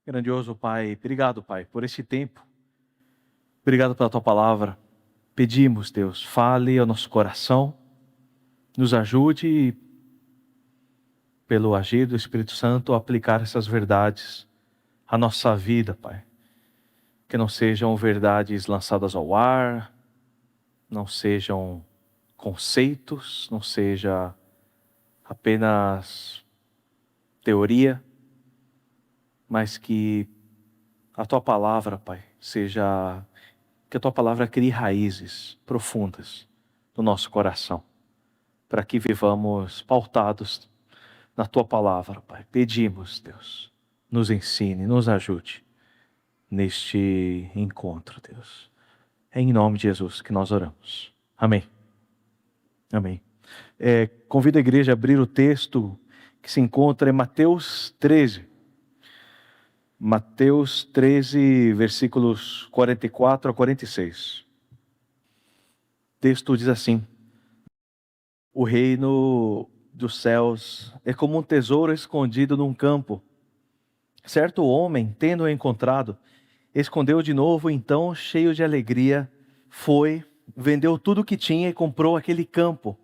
Grandioso Pai, obrigado, Pai, por este tempo. Obrigado pela Tua palavra. Pedimos, Deus, fale ao nosso coração, nos ajude, pelo agir do Espírito Santo, a aplicar essas verdades à nossa vida, Pai. Que não sejam verdades lançadas ao ar, não sejam conceitos, não seja apenas teoria, mas que a Tua palavra, Pai, que a Tua palavra crie raízes profundas no nosso coração, para que vivamos pautados na Tua palavra, Pai. Pedimos, Deus, nos ensine, nos ajude neste encontro, Deus. É em nome de Jesus que nós oramos. Amém. Amém. Convido a igreja a abrir o texto que se encontra em Mateus 13. Mateus 13, versículos 44 a 46. O texto diz assim: O reino dos céus é como um tesouro escondido num campo. Certo homem, tendo-o encontrado, escondeu de novo, então, cheio de alegria, foi, vendeu tudo o que tinha e comprou aquele campo.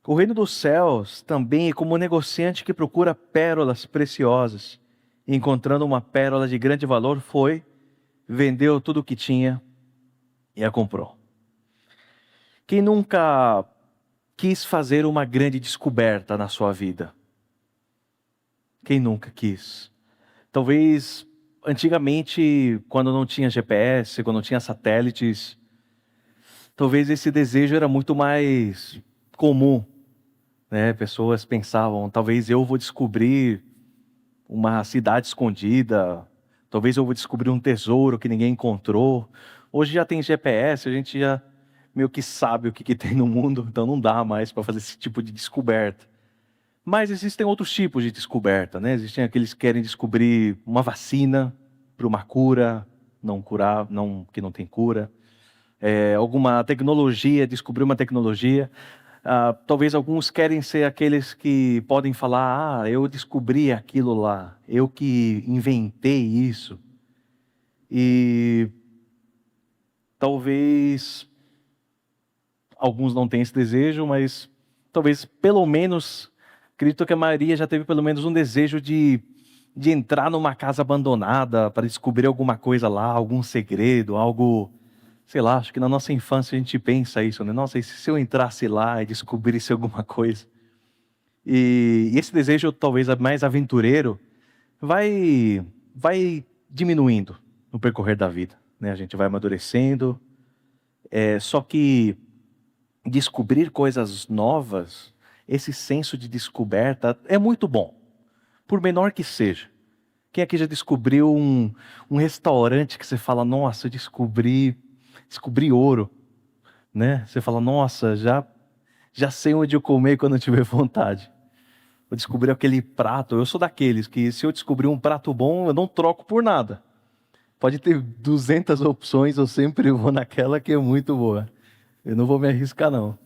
O reino dos céus também é como um negociante que procura pérolas preciosas. E, encontrando uma pérola de grande valor, foi, vendeu tudo o que tinha e a comprou. Quem nunca quis fazer uma grande descoberta na sua vida? Quem nunca quis? Talvez antigamente, quando não tinha GPS, quando não tinha satélites, talvez esse desejo era muito mais comum, né? Pessoas pensavam, talvez eu vou descobrir uma cidade escondida, talvez eu vou descobrir um tesouro que ninguém encontrou. Hoje já tem GPS, a gente já meio que sabe o que tem no mundo, então não dá mais para fazer esse tipo de descoberta. Mas existem outros tipos de descoberta, né? Existem aqueles que querem descobrir uma vacina para uma cura, que não tem cura. Alguma tecnologia, descobrir uma tecnologia. Talvez alguns querem ser aqueles que podem falar: eu descobri aquilo lá, eu que inventei isso. E talvez alguns não tenham esse desejo, mas talvez pelo menos, acredito que a maioria já teve pelo menos um desejo de entrar numa casa abandonada para descobrir alguma coisa lá, algum segredo, algo, sei lá, acho que na nossa infância a gente pensa isso, né? Nossa, e se eu entrasse lá e descobrisse alguma coisa? E esse desejo, talvez mais aventureiro, vai diminuindo no percorrer da vida, né? A gente vai amadurecendo, só que descobrir coisas novas, esse senso de descoberta é muito bom, por menor que seja. Quem aqui já descobriu um restaurante que você fala: nossa, eu descobri ouro, né? Você fala: nossa, já sei onde eu comer quando eu tiver vontade. Eu descobri aquele prato. Eu sou daqueles que, se eu descobrir um prato bom, eu não troco por nada. Pode ter 200 opções, eu sempre vou naquela que é muito boa. Eu não vou me arriscar, não.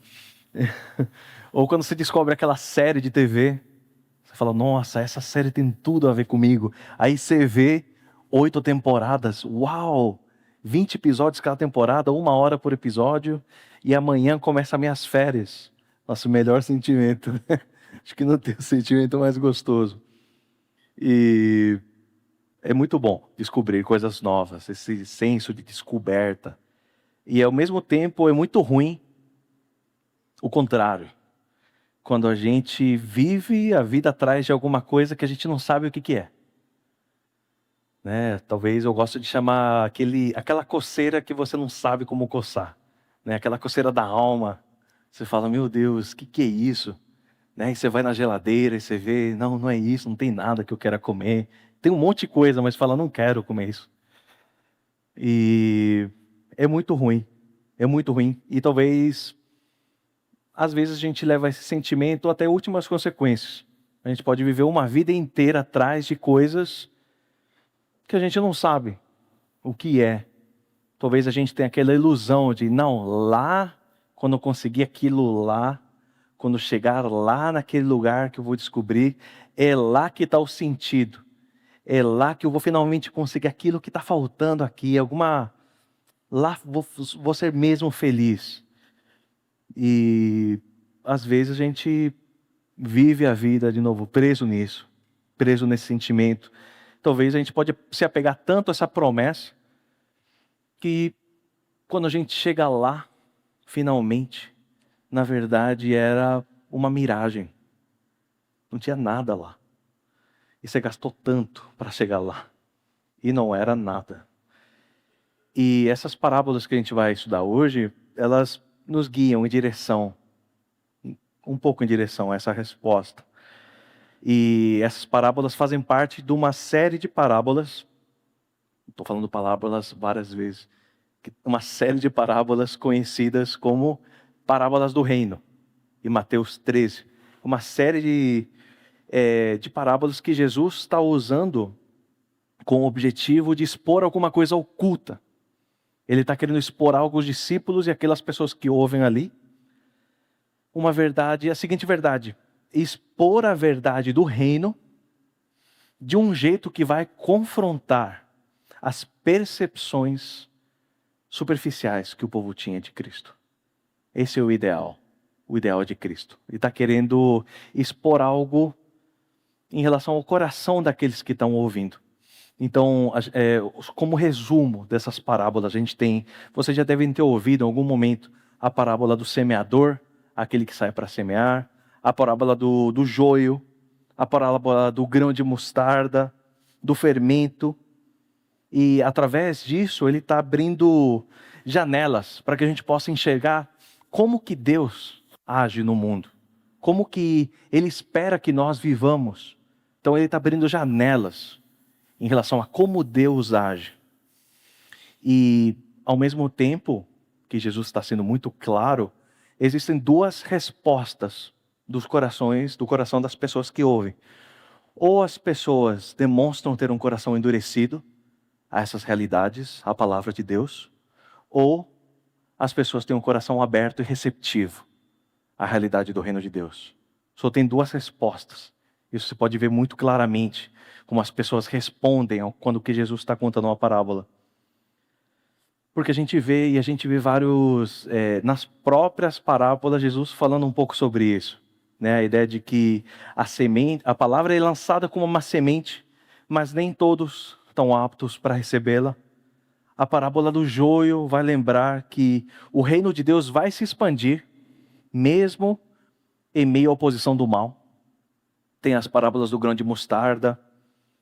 Ou quando você descobre aquela série de TV, você fala: nossa, essa série tem tudo a ver comigo. Aí você vê 8 temporadas, uau! 20 episódios cada temporada, 1 hora por episódio, e amanhã começa minhas férias. Nosso melhor sentimento. Acho que não tem um sentimento mais gostoso. E é muito bom descobrir coisas novas, esse senso de descoberta. E ao mesmo tempo é muito ruim o contrário. Quando a gente vive a vida atrás de alguma coisa que a gente não sabe o que é. Né? Talvez eu gosto de chamar aquela coceira que você não sabe como coçar. Né? Aquela coceira da alma. Você fala: meu Deus, o que é isso? Né? E você vai na geladeira e você vê: não, não é isso, não tem nada que eu queira comer. Tem um monte de coisa, mas fala: não quero comer isso. E é muito ruim. É muito ruim. E talvez, às vezes, a gente leva esse sentimento até últimas consequências. A gente pode viver uma vida inteira atrás de coisas que a gente não sabe o que é. Talvez a gente tenha aquela ilusão de: não, lá, quando eu conseguir aquilo lá, quando chegar lá naquele lugar que eu vou descobrir, é lá que está o sentido. É lá que eu vou finalmente conseguir aquilo que está faltando aqui, lá vou ser mesmo feliz. E às vezes a gente vive a vida de novo preso nisso, preso nesse sentimento. Talvez a gente pode se apegar tanto a essa promessa que quando a gente chega lá, finalmente, na verdade era uma miragem. Não tinha nada lá. E você gastou tanto para chegar lá. E não era nada. E essas parábolas que a gente vai estudar hoje, elas nos guiam em direção, um pouco em direção a essa resposta. E essas parábolas fazem parte de uma série de parábolas, estou falando parábolas várias vezes, uma série de parábolas conhecidas como parábolas do reino, em Mateus 13. Uma série de parábolas que Jesus está usando com o objetivo de expor alguma coisa oculta. Ele está querendo expor algo aos discípulos e aquelas pessoas que ouvem ali. Uma verdade, a seguinte verdade: expor a verdade do reino de um jeito que vai confrontar as percepções superficiais que o povo tinha de Cristo. Esse é o ideal de Cristo. Ele está querendo expor algo em relação ao coração daqueles que estão ouvindo. Então, como resumo dessas parábolas, a gente tem, vocês já devem ter ouvido em algum momento a parábola do semeador, aquele que sai para semear, a parábola do joio, a parábola do grão de mostarda, do fermento. E através disso ele está abrindo janelas para que a gente possa enxergar como que Deus age no mundo, como que Ele espera que nós vivamos. Então ele está abrindo janelas em relação a como Deus age. E ao mesmo tempo que Jesus está sendo muito claro, existem duas respostas do coração das pessoas que ouvem. Ou as pessoas demonstram ter um coração endurecido a essas realidades, a palavra de Deus, ou as pessoas têm um coração aberto e receptivo à realidade do reino de Deus. Só tem duas respostas. Isso você pode ver muito claramente como as pessoas respondem quando que Jesus está contando uma parábola. Porque a gente vê vários, nas próprias parábolas, Jesus falando um pouco sobre isso. Né? A ideia de que a palavra é lançada como uma semente, mas nem todos estão aptos para recebê-la. A parábola do joio vai lembrar que o reino de Deus vai se expandir, mesmo em meio à oposição do mal. Tem as parábolas do grão de mostarda,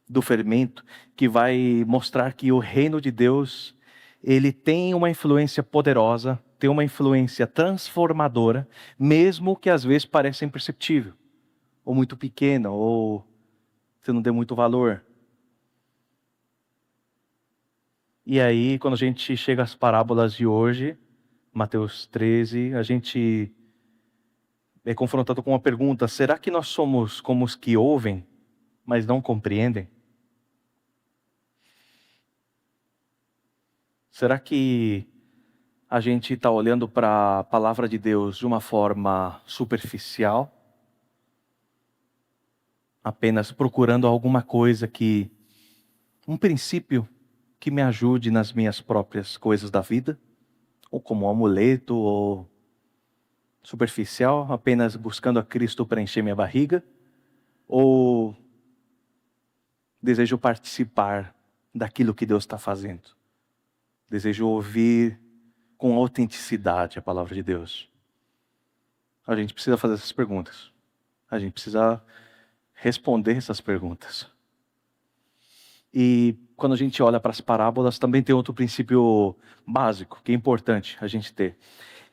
do fermento, que vai mostrar que o reino de Deus, ele tem uma influência poderosa, tem uma influência transformadora, mesmo que às vezes pareça imperceptível, ou muito pequena, ou você não dê muito valor. E aí, quando a gente chega às parábolas de hoje, Mateus 13, a gente é confrontado com uma pergunta: será que nós somos como os que ouvem, mas não compreendem? Será que a gente está olhando para a palavra de Deus de uma forma superficial? Apenas procurando alguma coisa um princípio que me ajude nas minhas próprias coisas da vida? Ou como um amuleto, ou superficial, apenas buscando a Cristo para encher minha barriga? Ou desejo participar daquilo que Deus está fazendo? Desejo ouvir com autenticidade a palavra de Deus? A gente precisa fazer essas perguntas. A gente precisa responder essas perguntas. E quando a gente olha para as parábolas, também tem outro princípio básico, que é importante a gente ter.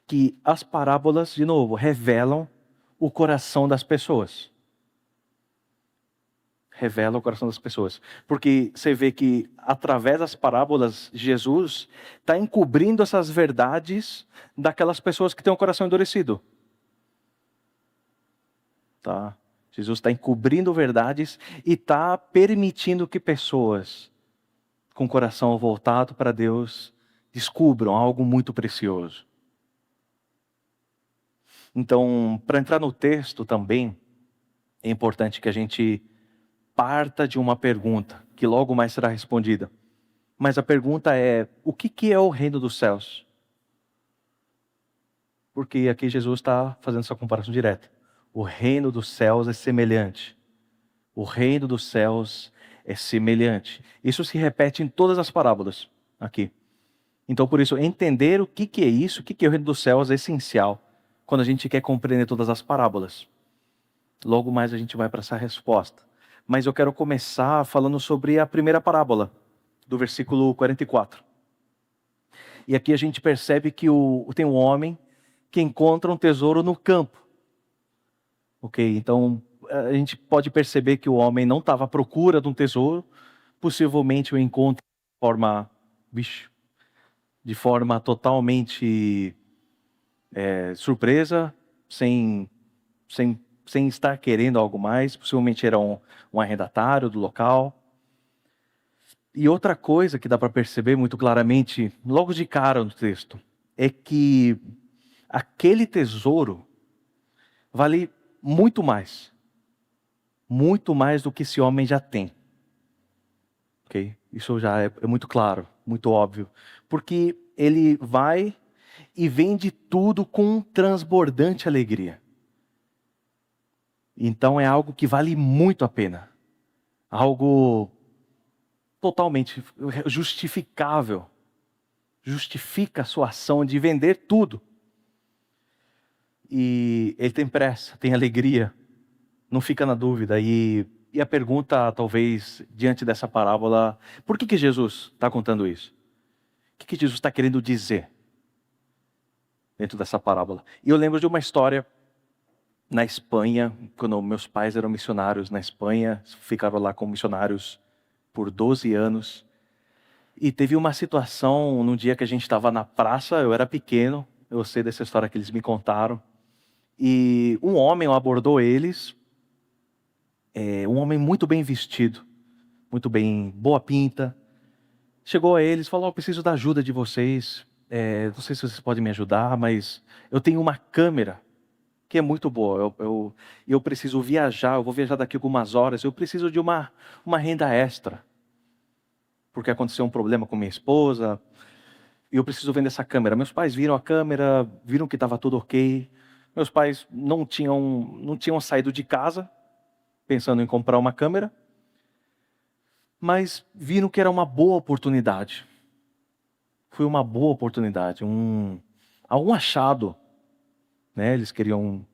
Que as parábolas, de novo, revelam o coração das pessoas. Revela o coração das pessoas. Porque você vê que, através das parábolas, Jesus está encobrindo essas verdades daquelas pessoas que têm o coração endurecido. Tá? Jesus está encobrindo verdades e está permitindo que pessoas com o coração voltado para Deus descubram algo muito precioso. Então, para entrar no texto também, é importante que a gente parta de uma pergunta. que logo mais será respondida. Mas a pergunta é, o que é o reino dos céus? Porque aqui Jesus está fazendo essa comparação direta. O reino dos céus é semelhante. O reino dos céus é semelhante. Isso se repete em todas as parábolas aqui. Então, por isso, entender o que é isso, o que é o reino dos céus é essencial quando a gente quer compreender todas as parábolas. Logo mais a gente vai para essa resposta. Mas eu quero começar falando sobre a primeira parábola, do versículo 44. E aqui a gente percebe que tem um homem que encontra um tesouro no campo. Ok? Então, a gente pode perceber que o homem não estava à procura de um tesouro, possivelmente o encontra de forma totalmente surpresa, sem estar querendo algo mais, possivelmente era um arrendatário do local. E outra coisa que dá para perceber muito claramente, logo de cara no texto, é que aquele tesouro vale muito mais do que esse homem já tem. Ok? Isso já é muito claro, muito óbvio. Porque ele vai e vende tudo com transbordante alegria. Então é algo que vale muito a pena. Algo totalmente justificável. Justifica a sua ação de vender tudo. E ele tem pressa, tem alegria, não fica na dúvida. E a pergunta, talvez, diante dessa parábola, por que Jesus está contando isso? O que Jesus está querendo dizer dentro dessa parábola? E eu lembro de uma história na Espanha, quando meus pais eram missionários na Espanha, ficaram lá como missionários por 12 anos. E teve uma situação, num dia que a gente estava na praça, eu era pequeno, eu sei dessa história que eles me contaram. E um homem abordou eles, um homem muito bem vestido, muito bem, boa pinta. Chegou a eles e falou, eu preciso da ajuda de vocês, não sei se vocês podem me ajudar, mas eu tenho uma câmera que é muito boa, eu preciso viajar, eu vou viajar daqui a algumas horas, eu preciso de uma renda extra, porque aconteceu um problema com minha esposa, e eu preciso vender essa câmera. Meus pais viram a câmera, viram que estava tudo ok. Meus pais não tinham saído de casa pensando em comprar uma câmera, mas viram que era uma boa oportunidade. Foi uma boa oportunidade, algum achado, né? Eles queriam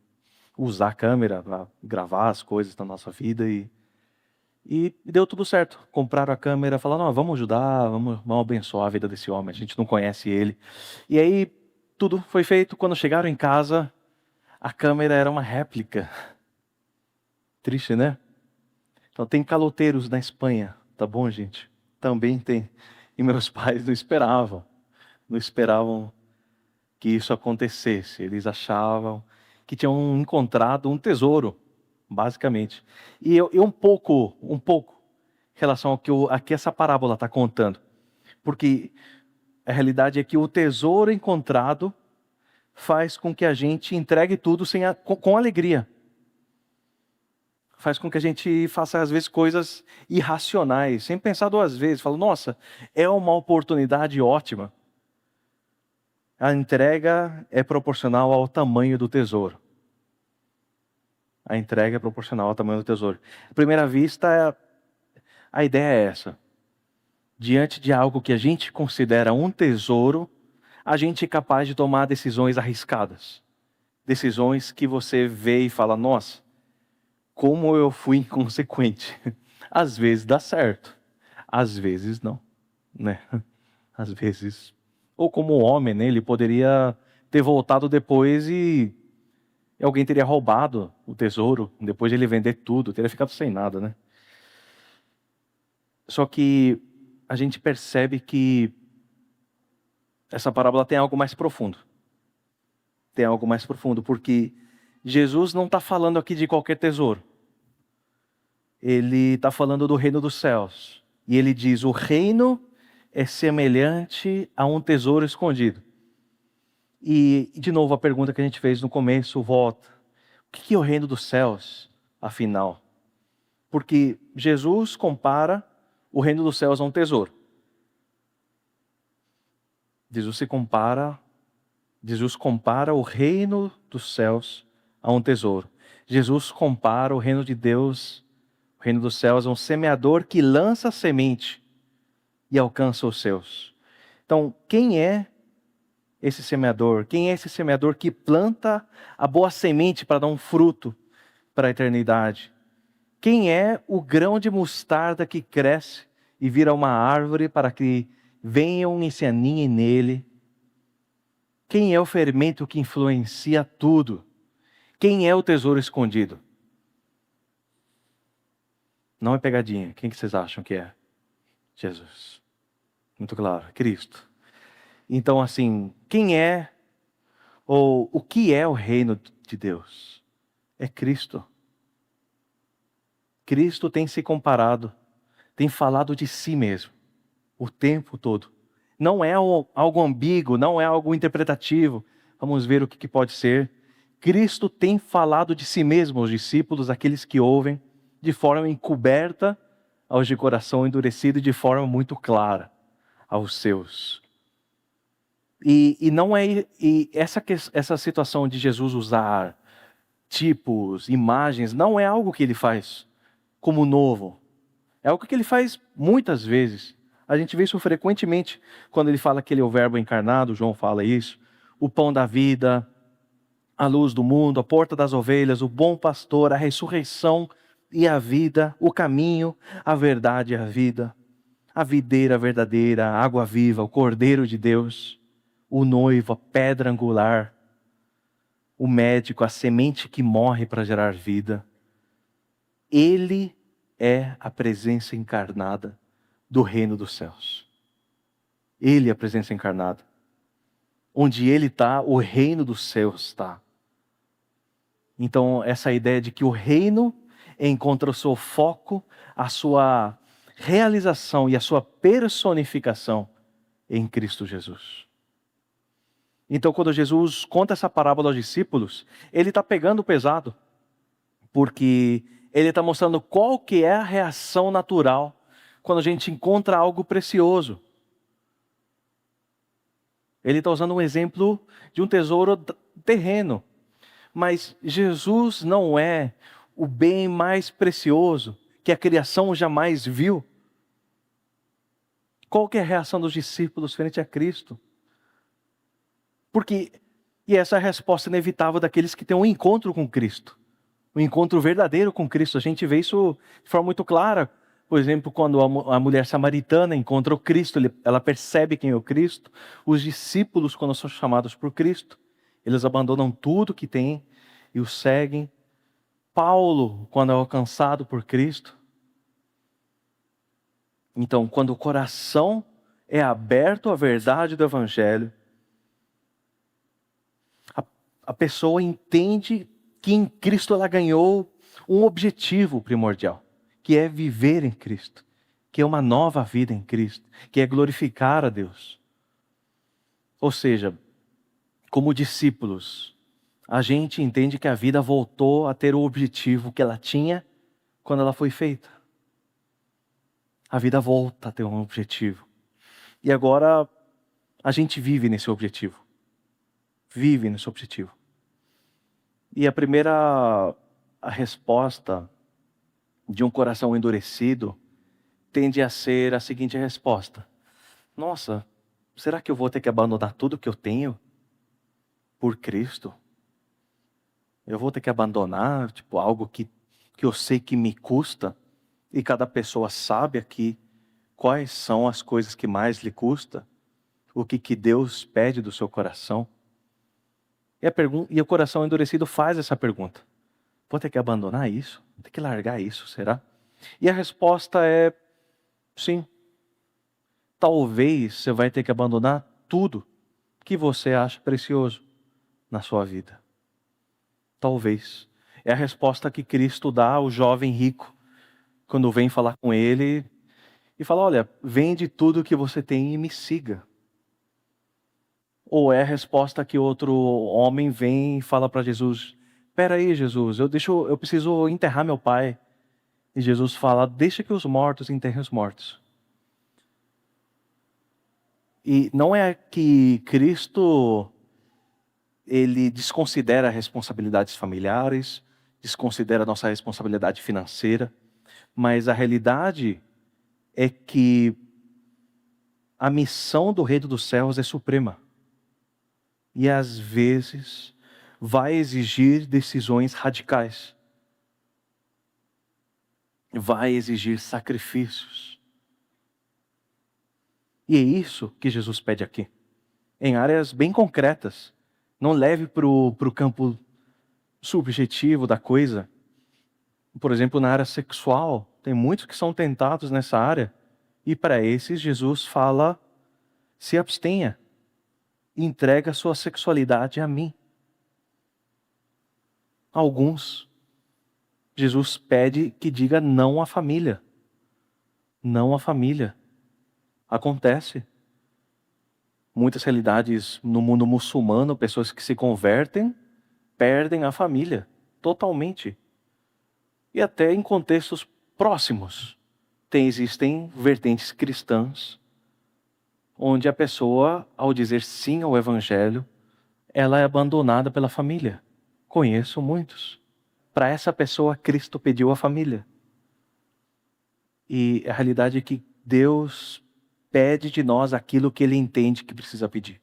usar a câmera para gravar as coisas da nossa vida e deu tudo certo. Compraram a câmera, falaram, não, vamos ajudar, vamos abençoar a vida desse homem, a gente não conhece ele. E aí tudo foi feito. Quando chegaram em casa, a câmera era uma réplica. Triste, né? Então tem caloteiros na Espanha, tá bom, gente? Também tem. E meus pais não esperavam que isso acontecesse. Eles achavam que tinham encontrado um tesouro, basicamente. E eu um pouco, em relação a que essa parábola está contando. Porque a realidade é que o tesouro encontrado faz com que a gente entregue tudo com alegria. Faz com que a gente faça, às vezes, coisas irracionais, sem pensar duas vezes. Fala, nossa, é uma oportunidade ótima. A entrega é proporcional ao tamanho do tesouro. A entrega é proporcional ao tamanho do tesouro. À primeira vista, a ideia é essa. Diante de algo que a gente considera um tesouro, a gente é capaz de tomar decisões arriscadas. Decisões que você vê e fala, nossa, como eu fui inconsequente. Às vezes dá certo, às vezes não, né? Às vezes, ou como homem, né? Ele poderia ter voltado depois e alguém teria roubado o tesouro, depois de ele vender tudo, teria ficado sem nada, né? Só que a gente percebe que essa parábola tem algo mais profundo. Tem algo mais profundo, porque Jesus não está falando aqui de qualquer tesouro. Ele está falando do reino dos céus. E ele diz, o reino é semelhante a um tesouro escondido. E, de novo, a pergunta que a gente fez no começo volta. O que é o reino dos céus, afinal? Porque Jesus compara o reino dos céus a um tesouro. Jesus compara o reino dos céus a um tesouro. Jesus compara o reino de Deus, o reino dos céus, a um semeador que lança a semente e alcança os seus. Então, quem é esse semeador? Quem é esse semeador que planta a boa semente para dar um fruto para a eternidade? Quem é o grão de mostarda que cresce e vira uma árvore para que venham e se aninhem nele? Quem é o fermento que influencia tudo? Quem é o tesouro escondido? Não é pegadinha. Quem que vocês acham que é? Jesus. Muito claro, Cristo. Então, assim, quem é ou o que é o reino de Deus? É Cristo. Cristo tem se comparado, tem falado de si mesmo o tempo todo. Não é algo ambíguo, não é algo interpretativo. Vamos ver o que pode ser. Cristo tem falado de si mesmo aos discípulos, aqueles que ouvem, de forma encoberta aos de coração endurecido e de forma muito clara aos seus. E não é essa situação de Jesus usar tipos, imagens, não é algo que ele faz como novo. É algo que ele faz muitas vezes. A gente vê isso frequentemente quando ele fala que ele é o verbo encarnado, João fala isso, o pão da vida, a luz do mundo, a porta das ovelhas, o bom pastor, a ressurreição e a vida, o caminho, a verdade e a vida, a videira verdadeira, a água viva, o Cordeiro de Deus, o noivo, a pedra angular, o médico, a semente que morre para gerar vida. Ele é a presença encarnada do reino dos céus. Ele é a presença encarnada. Onde ele está, o reino dos céus está. Então, essa ideia de que o reino encontra o seu foco, a sua realização e a sua personificação em Cristo Jesus. Então, quando Jesus conta essa parábola aos discípulos, ele está pegando pesado, porque ele está mostrando qual que é a reação natural quando a gente encontra algo precioso. Ele está usando um exemplo de um tesouro terreno. Mas Jesus não é o bem mais precioso que a criação jamais viu. Qual que é a reação dos discípulos frente a Cristo? E essa é a resposta inevitável daqueles que têm um encontro com Cristo. Um encontro verdadeiro com Cristo. A gente vê isso de forma muito clara. Por exemplo, quando a mulher samaritana encontra o Cristo, ela percebe quem é o Cristo. Os discípulos, quando são chamados por Cristo, eles abandonam tudo que têm e o seguem. Paulo, quando é alcançado por Cristo. Então, quando o coração é aberto à verdade do Evangelho, a pessoa entende que em Cristo ela ganhou um objetivo primordial, que é viver em Cristo, que é uma nova vida em Cristo, que é glorificar a Deus. Ou seja, como discípulos, a gente entende que a vida voltou a ter o objetivo que ela tinha quando ela foi feita. A vida volta a ter um objetivo. E agora a gente vive nesse objetivo. Vive nesse objetivo. E a resposta de um coração endurecido tende a ser a seguinte resposta: nossa, será que eu vou ter que abandonar tudo que eu tenho por Cristo? Eu vou ter que abandonar algo que eu sei que me custa, e cada pessoa sabe aqui quais são as coisas que mais lhe custa, o que Deus pede do seu coração. E o coração endurecido faz essa pergunta: vou ter que abandonar isso? Vou ter que largar isso, será? E a resposta é sim. Talvez você vai ter que abandonar tudo que você acha precioso na sua vida. Talvez. É a resposta que Cristo dá ao jovem rico quando vem falar com ele e fala: olha, vende tudo que você tem e me siga. Ou é a resposta que outro homem vem e fala para Jesus: espera aí, Jesus, eu preciso enterrar meu pai. E Jesus fala: deixa que os mortos enterrem os mortos. E não é que Cristo ele desconsidera responsabilidades familiares, desconsidera a nossa responsabilidade financeira, mas a realidade é que a missão do Reino dos Céus é suprema. E às vezes vai exigir decisões radicais. Vai exigir sacrifícios. E é isso que Jesus pede aqui. Em áreas bem concretas. Não leve para o campo subjetivo da coisa. Por exemplo, na área sexual, tem muitos que são tentados nessa área. E para esses, Jesus fala, se abstenha. Entrega a sua sexualidade a mim. Alguns, Jesus pede que diga não à família. Não à família. Acontece. Muitas realidades no mundo muçulmano, pessoas que se convertem, perdem a família totalmente. E até em contextos próximos, existem vertentes cristãs, onde a pessoa, ao dizer sim ao Evangelho, ela é abandonada pela família. Conheço muitos. Para essa pessoa, Cristo pediu a família. E a realidade é que Deus pede de nós aquilo que Ele entende que precisa pedir.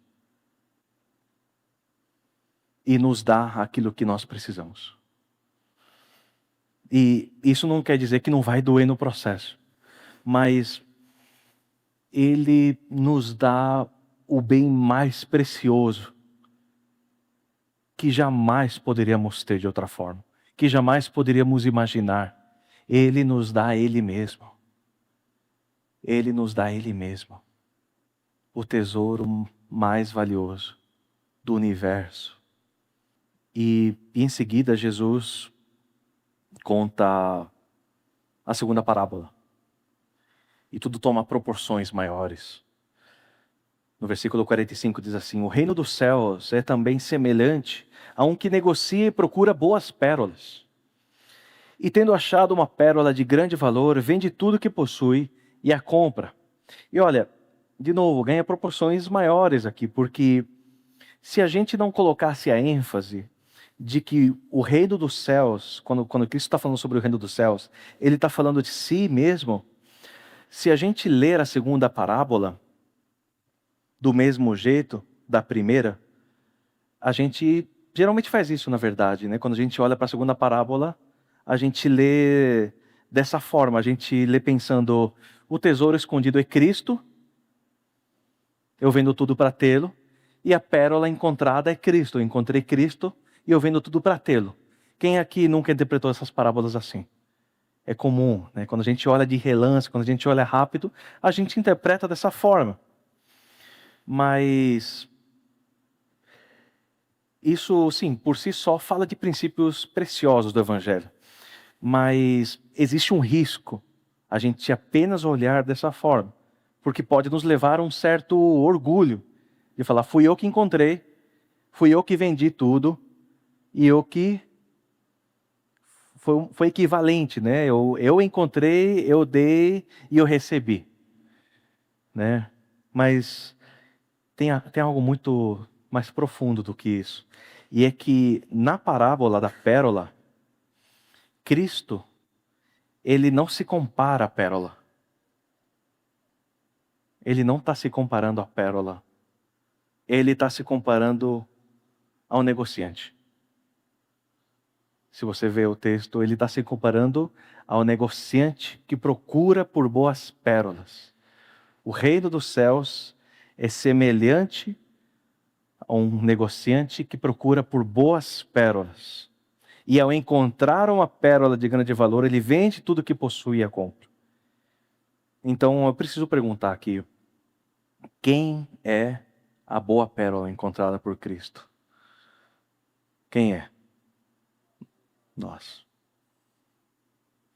E nos dá aquilo que nós precisamos. E isso não quer dizer que não vai doer no processo. Mas Ele nos dá o bem mais precioso que jamais poderíamos ter de outra forma. Que jamais poderíamos imaginar. Ele nos dá Ele mesmo. Ele nos dá Ele mesmo. O tesouro mais valioso do universo. E em seguida Jesus conta a segunda parábola. E tudo toma proporções maiores. No versículo 45 diz assim: o reino dos céus é também semelhante a um que negocia e procura boas pérolas. E tendo achado uma pérola de grande valor, vende tudo que possui e a compra. E olha, de novo, ganha proporções maiores aqui, porque se a gente não colocasse a ênfase de que o reino dos céus, quando Cristo está falando sobre o reino dos céus, Ele está falando de si mesmo. Se a gente ler a segunda parábola, do mesmo jeito da primeira, a gente geralmente faz isso, na verdade, né? Quando a gente olha para a segunda parábola, a gente lê dessa forma, a gente lê pensando, o tesouro escondido é Cristo, eu vendo tudo para tê-lo, e a pérola encontrada é Cristo, eu encontrei Cristo e eu vendo tudo para tê-lo. Quem aqui nunca interpretou essas parábolas assim? É comum, né? Quando a gente olha de relance, quando a gente olha rápido, a gente interpreta dessa forma. Mas isso, sim, por si só fala de princípios preciosos do Evangelho. Mas existe um risco a gente apenas olhar dessa forma, porque pode nos levar a um certo orgulho de falar, fui eu que encontrei, fui eu que vendi tudo, e eu que foi equivalente, né? Eu encontrei, eu dei e eu recebi, né? Mas tem algo muito mais profundo do que isso. E é que na parábola da pérola, Cristo, Ele não se compara à pérola. Ele não está se comparando à pérola. Ele está se comparando ao negociante. Se você vê o texto, ele está se comparando ao negociante que procura por boas pérolas. O reino dos céus é semelhante a um negociante que procura por boas pérolas. E ao encontrar uma pérola de grande valor, ele vende tudo que possui e a compra. Então eu preciso perguntar aqui, quem é a boa pérola encontrada por Cristo? Quem é? Nós.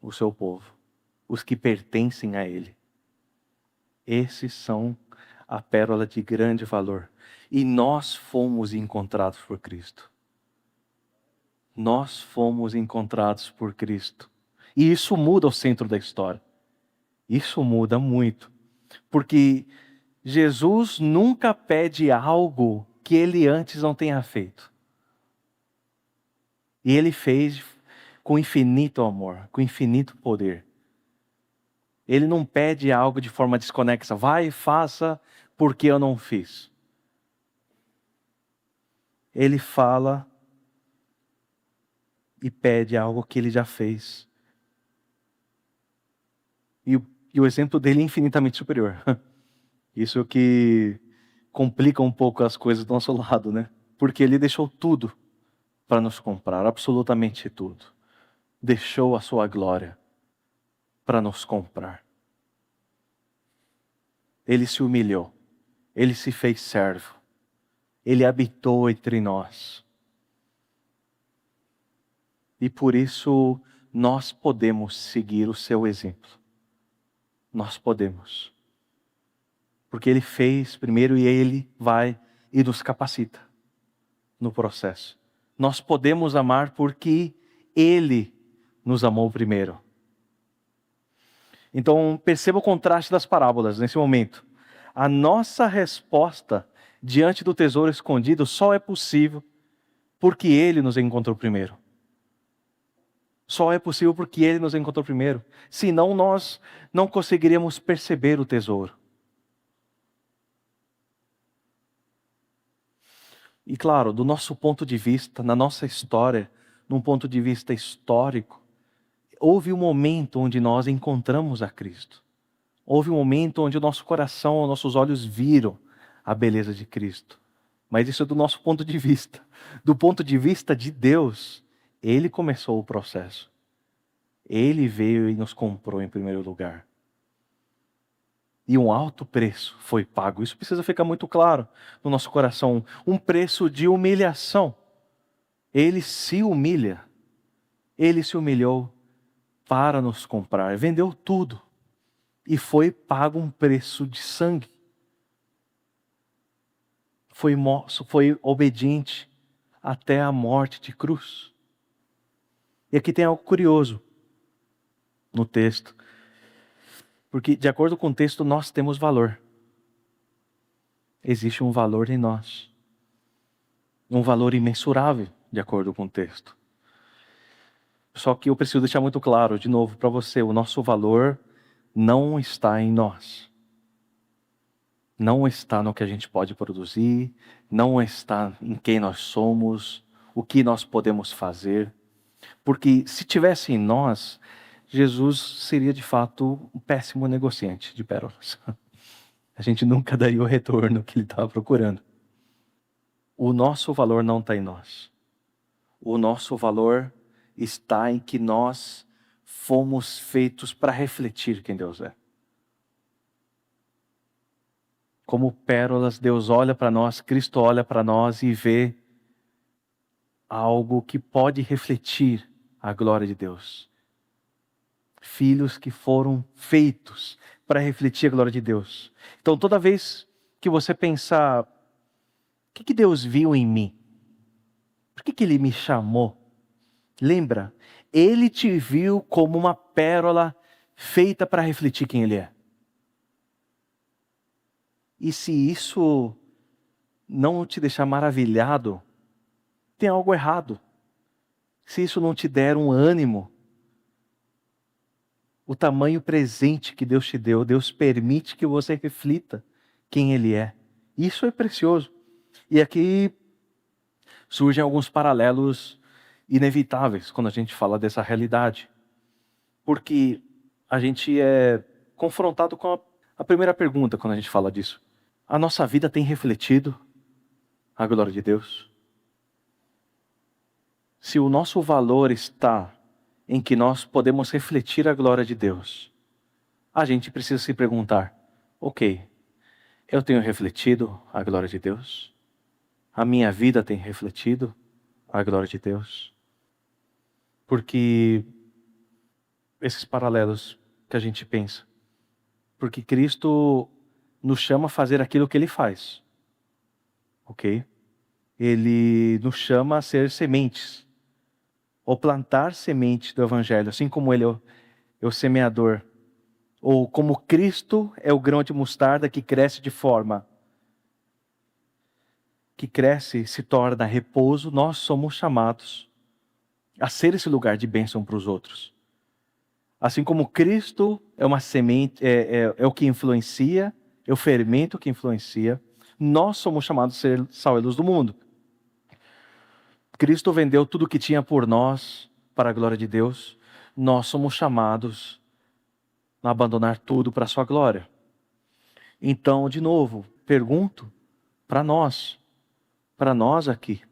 O seu povo. Os que pertencem a Ele. Esses são a pérola de grande valor. E nós fomos encontrados por Cristo. Nós fomos encontrados por Cristo. E isso muda o centro da história. Isso muda muito. Porque Jesus nunca pede algo que ele antes não tenha feito. E ele fez com infinito amor, com infinito poder. Ele não pede algo de forma desconexa. Vai e faça porque eu não fiz. Ele fala e pede algo que ele já fez. E o exemplo dele é infinitamente superior. Isso é o que complica um pouco as coisas do nosso lado, né? Porque ele deixou tudo para nos comprar, absolutamente tudo. Deixou a sua glória para nos comprar. Ele se humilhou. Ele se fez servo. Ele habitou entre nós. E por isso nós podemos seguir o seu exemplo. Nós podemos. Porque ele fez primeiro e ele vai e nos capacita no processo. Nós podemos amar porque ele nos amou primeiro. Então perceba o contraste das parábolas nesse momento. A nossa resposta diante do tesouro escondido só é possível porque ele nos encontrou primeiro. Só é possível porque ele nos encontrou primeiro. Senão nós não conseguiríamos perceber o tesouro. E claro, do nosso ponto de vista, na nossa história, num ponto de vista histórico, houve um momento onde nós encontramos a Cristo. Houve um momento onde o nosso coração, os nossos olhos viram a beleza de Cristo. Mas isso é do nosso ponto de vista. Do ponto de vista de Deus, Ele começou o processo. Ele veio e nos comprou em primeiro lugar. E um alto preço foi pago. Isso precisa ficar muito claro no nosso coração. Um preço de humilhação. Ele se humilha. Ele se humilhou para nos comprar. Vendeu tudo. E foi pago um preço de sangue. Foi obediente até a morte de cruz. E aqui tem algo curioso no texto. Porque, de acordo com o texto, nós temos valor. Existe um valor em nós. Um valor imensurável, de acordo com o texto. Só que eu preciso deixar muito claro, de novo, para você, o nosso valor não está em nós. Não está no que a gente pode produzir, não está em quem nós somos, o que nós podemos fazer. Porque se tivesse em nós, Jesus seria de fato um péssimo negociante de pérolas. A gente nunca daria o retorno que ele estava procurando. O nosso valor não está em nós. O nosso valor está em que nós fomos feitos para refletir quem Deus é. Como pérolas, Deus olha para nós, Cristo olha para nós e vê algo que pode refletir a glória de Deus. Filhos que foram feitos para refletir a glória de Deus. Então toda vez que você pensar, o que Deus viu em mim? Por que Ele me chamou? Lembra, Ele te viu como uma pérola feita para refletir quem Ele é. E se isso não te deixar maravilhado, tem algo errado. Se isso não te der um ânimo, o tamanho presente que Deus te deu, Deus permite que você reflita quem Ele é. Isso é precioso. E aqui surgem alguns paralelos inevitáveis quando a gente fala dessa realidade. Porque a gente é confrontado com a primeira pergunta quando a gente fala disso. A nossa vida tem refletido a glória de Deus? Se o nosso valor está em que nós podemos refletir a glória de Deus, a gente precisa se perguntar, ok, eu tenho refletido a glória de Deus? A minha vida tem refletido a glória de Deus? Porque esses paralelos que a gente pensa, porque Cristo nos chama a fazer aquilo que Ele faz, ok? Ele nos chama a ser sementes, ou plantar sementes do Evangelho, assim como Ele é o semeador. Ou como Cristo é o grão de mostarda que cresce e se torna repouso, nós somos chamados a ser esse lugar de bênção para os outros. Assim como Cristo é uma semente, é o que influencia, é o fermento que influencia, nós somos chamados a ser sal e luz do mundo. Cristo vendeu tudo o que tinha por nós, para a glória de Deus. Nós somos chamados a abandonar tudo para a sua glória. Então, de novo, pergunto para nós aqui.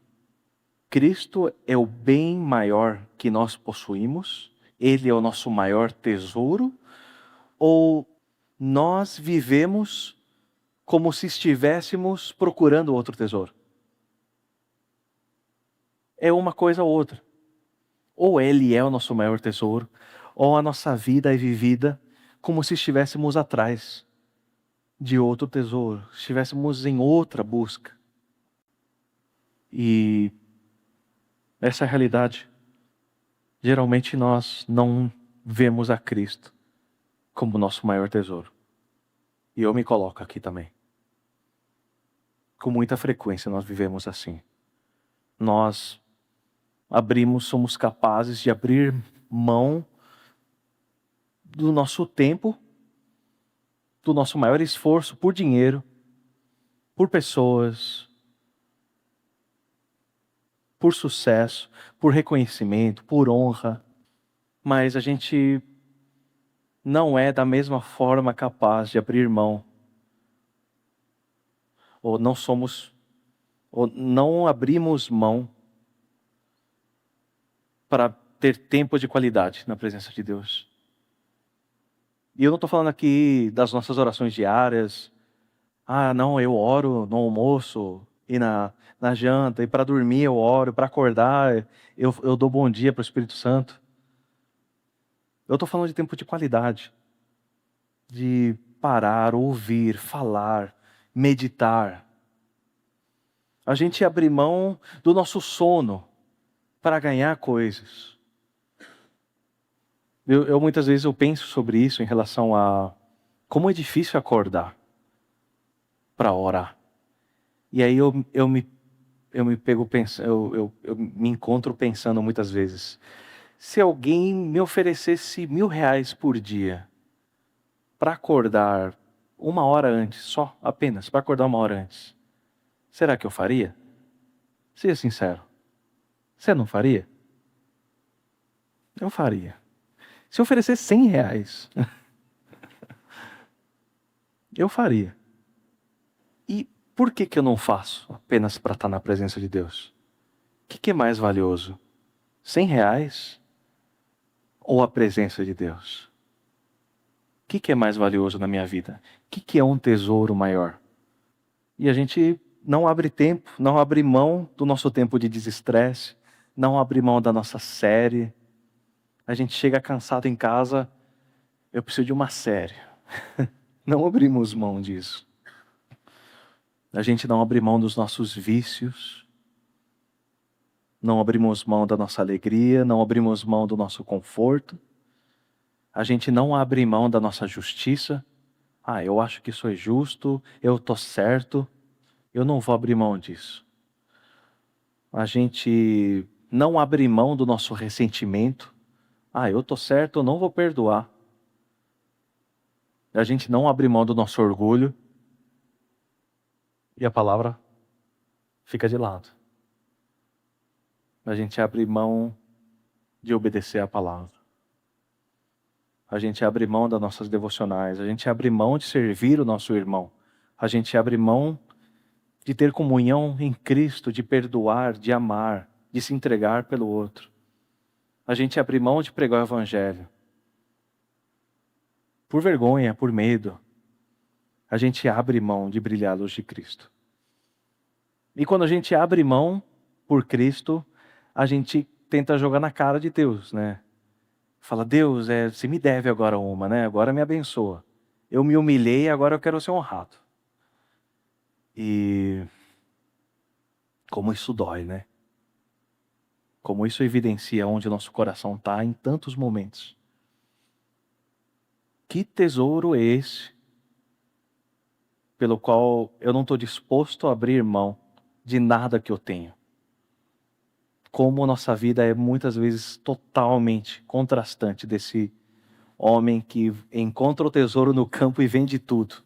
Cristo é o bem maior que nós possuímos? Ele é o nosso maior tesouro? Ou nós vivemos como se estivéssemos procurando outro tesouro? É uma coisa ou outra. Ou Ele é o nosso maior tesouro, ou a nossa vida é vivida como se estivéssemos atrás de outro tesouro, estivéssemos em outra busca. E essa é a realidade. Geralmente nós não vemos a Cristo como nosso maior tesouro. E eu me coloco aqui também. Com muita frequência nós vivemos assim. Nós somos capazes de abrir mão do nosso tempo, do nosso maior esforço por dinheiro, por pessoas, por sucesso, por reconhecimento, por honra. Mas a gente não é da mesma forma capaz de abrir mão. Ou não abrimos mão para ter tempo de qualidade na presença de Deus. E eu não estou falando aqui das nossas orações diárias. Não, eu oro no almoço e na janta, e para dormir eu oro, para acordar eu dou bom dia para o Espírito Santo. Eu estou falando de tempo de qualidade, de parar, ouvir, falar, meditar. A gente abrir mão do nosso sono para ganhar coisas. Muitas vezes eu penso sobre isso em relação a como é difícil acordar para orar. E aí eu me pego pensando, eu me encontro pensando muitas vezes, se alguém me oferecesse R$ 1.000 por dia para acordar 1 hora antes, apenas para acordar 1 hora antes, será que eu faria? Seja sincero. Você não faria? Eu faria. Se oferecesse R$ 100, eu faria. E por que eu não faço apenas para estar na presença de Deus? O que é mais valioso? R$ 100 ou a presença de Deus? O que é mais valioso na minha vida? O que é um tesouro maior? E a gente não abre tempo, não abre mão do nosso tempo de desestresse, não abre mão da nossa série. A gente chega cansado em casa, eu preciso de uma série. Não abrimos mão disso. A gente não abre mão dos nossos vícios, não abrimos mão da nossa alegria, não abrimos mão do nosso conforto. A gente não abre mão da nossa justiça. Eu acho que isso é justo, eu estou certo, eu não vou abrir mão disso. A gente não abre mão do nosso ressentimento. Eu estou certo, eu não vou perdoar. A gente não abre mão do nosso orgulho. E a palavra fica de lado. A gente abre mão de obedecer a palavra. A gente abre mão das nossas devocionais. A gente abre mão de servir o nosso irmão. A gente abre mão de ter comunhão em Cristo, de perdoar, de amar, de se entregar pelo outro. A gente abre mão de pregar o Evangelho. Por vergonha, por medo. A gente abre mão de brilhar a luz de Cristo. E quando a gente abre mão por Cristo, a gente tenta jogar na cara de Deus, né? Fala, Deus, você me deve agora uma, né? Agora me abençoa. Eu me humilhei, agora eu quero ser honrado. E como isso dói, né? Como isso evidencia onde o nosso coração está em tantos momentos. Que tesouro é esse pelo qual eu não estou disposto a abrir mão de nada que eu tenho? Como nossa vida é muitas vezes totalmente contrastante desse homem que encontra o tesouro no campo e vende tudo.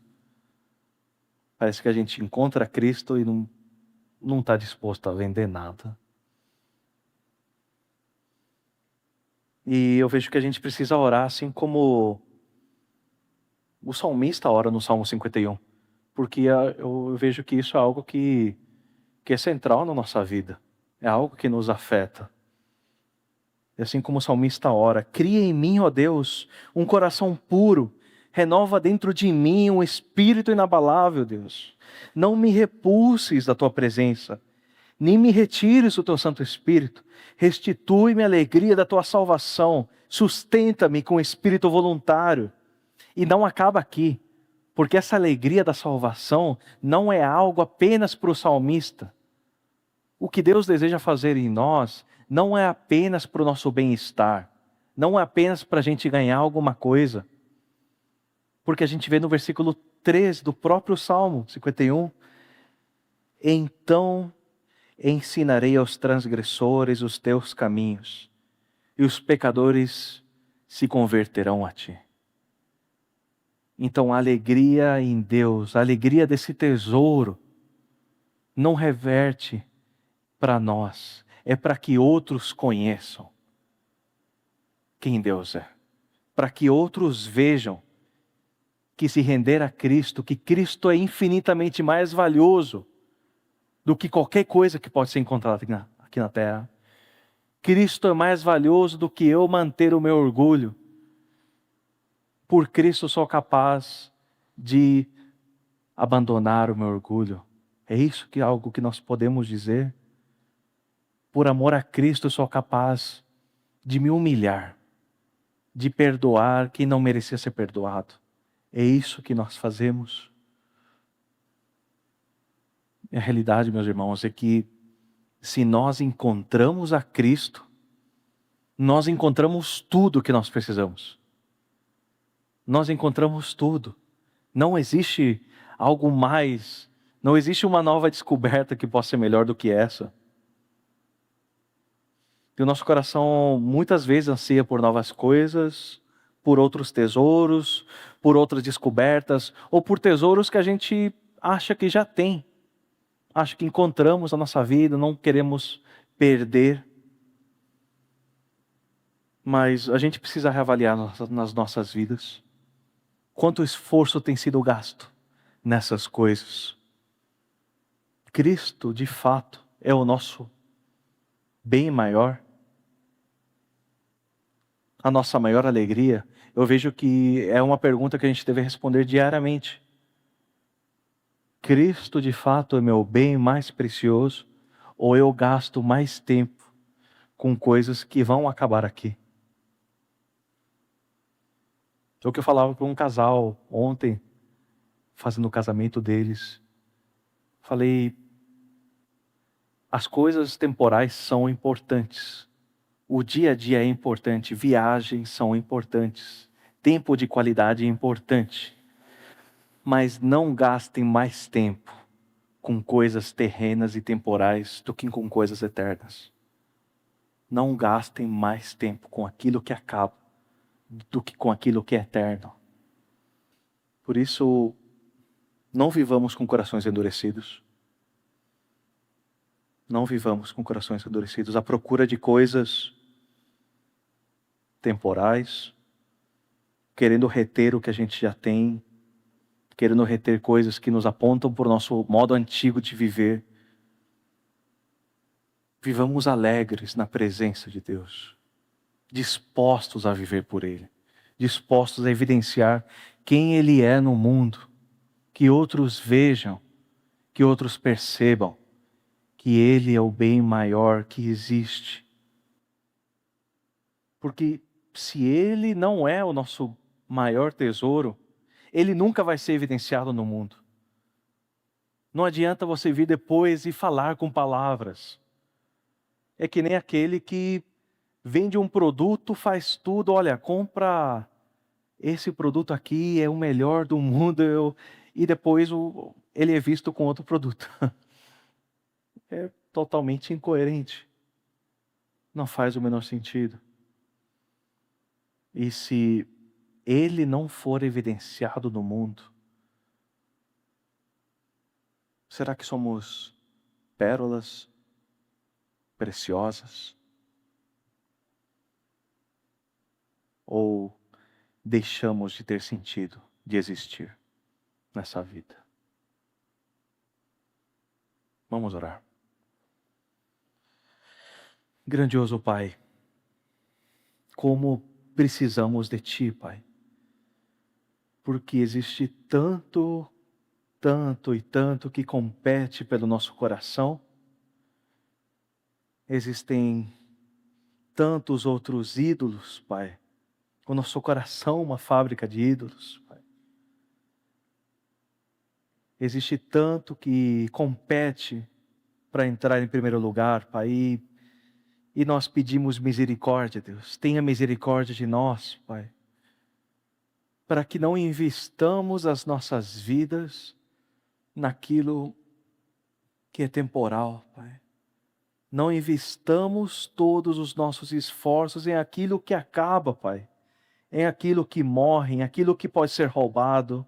Parece que a gente encontra Cristo e não está disposto a vender nada. E eu vejo que a gente precisa orar assim como o salmista ora no Salmo 51. Porque eu vejo que isso é algo que é central na nossa vida. É algo que nos afeta. E assim como o salmista ora, cria em mim, ó Deus, um coração puro, renova dentro de mim um espírito inabalável, Deus. Não me repulses da tua presença, nem me retires o teu Santo Espírito. Restitui-me a alegria da tua salvação, sustenta-me com espírito voluntário. E não acaba aqui, porque essa alegria da salvação não é algo apenas para o salmista. O que Deus deseja fazer em nós não é apenas para o nosso bem-estar, não é apenas para a gente ganhar alguma coisa. Porque a gente vê no versículo 13 do próprio Salmo 51, então ensinarei aos transgressores os teus caminhos, e os pecadores se converterão a ti. Então a alegria em Deus, a alegria desse tesouro, não reverte para nós, é para que outros conheçam quem Deus é. Para que outros vejam que se render a Cristo, que Cristo é infinitamente mais valioso do que qualquer coisa que pode ser encontrada aqui na terra. Cristo é mais valioso do que eu manter o meu orgulho. Por Cristo eu sou capaz de abandonar o meu orgulho. É isso que é algo que nós podemos dizer. Por amor a Cristo eu sou capaz de me humilhar, de perdoar quem não merecia ser perdoado. É isso que nós fazemos. E a realidade, meus irmãos, é que se nós encontramos a Cristo, nós encontramos tudo o que nós precisamos. Nós encontramos tudo. Não existe algo mais, não existe uma nova descoberta que possa ser melhor do que essa. E o nosso coração muitas vezes anseia por novas coisas, por outros tesouros, por outras descobertas, ou por tesouros que a gente acha que já tem. Acha que encontramos na nossa vida, não queremos perder. Mas a gente precisa reavaliar nas nossas vidas. Quanto esforço tem sido gasto nessas coisas. Cristo, de fato, é o nosso bem maior. A nossa maior alegria. Eu vejo que é uma pergunta que a gente deve responder diariamente. Cristo, de fato, é meu bem mais precioso? Ou eu gasto mais tempo com coisas que vão acabar aqui? É o que eu falava para um casal ontem, fazendo o casamento deles. Falei, as coisas temporais são importantes. O dia a dia é importante, viagens são importantes, tempo de qualidade é importante. Mas não gastem mais tempo com coisas terrenas e temporais do que com coisas eternas. Não gastem mais tempo com aquilo que acaba do que com aquilo que é eterno. Por isso, não vivamos com corações endurecidos. Não vivamos com corações endurecidos à procura de coisas temporais, querendo reter o que a gente já tem, querendo reter coisas que nos apontam para o nosso modo antigo de viver. Vivamos alegres na presença de Deus, dispostos a viver por Ele, dispostos a evidenciar quem Ele é no mundo, que outros vejam, que outros percebam que Ele é o bem maior que existe. Porque se Ele não é o nosso maior tesouro, Ele nunca vai ser evidenciado no mundo. Não adianta você vir depois e falar com palavras. É que nem aquele que vende um produto, faz tudo, olha, compra esse produto aqui é o melhor do mundo, e depois ele é visto com outro produto. É totalmente incoerente. Não faz o menor sentido. E se ele não for evidenciado no mundo, será que somos pérolas preciosas? Ou deixamos de ter sentido, de existir nessa vida? Vamos orar. Grandioso Pai, como precisamos de Ti, Pai. Porque existe tanto, tanto e tanto que compete pelo nosso coração. Existem tantos outros ídolos, Pai. O nosso coração é uma fábrica de ídolos, Pai. Existe tanto que compete para entrar em primeiro lugar, Pai. E nós pedimos misericórdia, Deus. Tenha misericórdia de nós, Pai. Para que não investamos as nossas vidas naquilo que é temporal, Pai. Não investamos todos os nossos esforços em aquilo que acaba, Pai. Em aquilo que morre, em aquilo que pode ser roubado,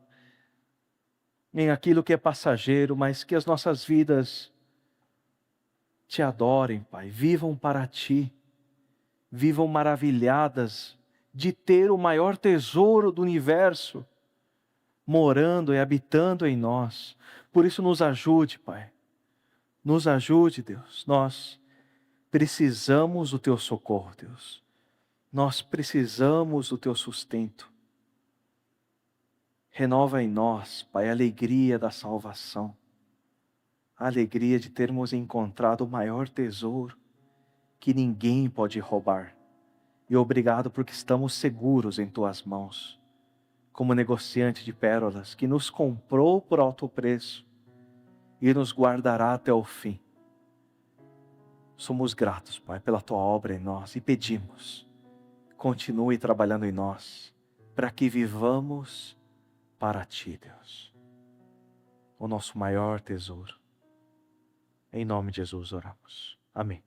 em aquilo que é passageiro, mas que as nossas vidas Te adorem, Pai. Vivam para Ti. Vivam maravilhadas de ter o maior tesouro do universo morando e habitando em nós. Por isso nos ajude, Pai. Nos ajude, Deus. Nós precisamos do Teu socorro, Deus. Nós precisamos do Teu sustento. Renova em nós, Pai, a alegria da salvação. A alegria de termos encontrado o maior tesouro que ninguém pode roubar. E obrigado porque estamos seguros em Tuas mãos, como negociante de pérolas que nos comprou por alto preço e nos guardará até o fim. Somos gratos, Pai, pela Tua obra em nós e pedimos, continue trabalhando em nós, para que vivamos para Ti, Deus, o nosso maior tesouro. Em nome de Jesus oramos. Amém.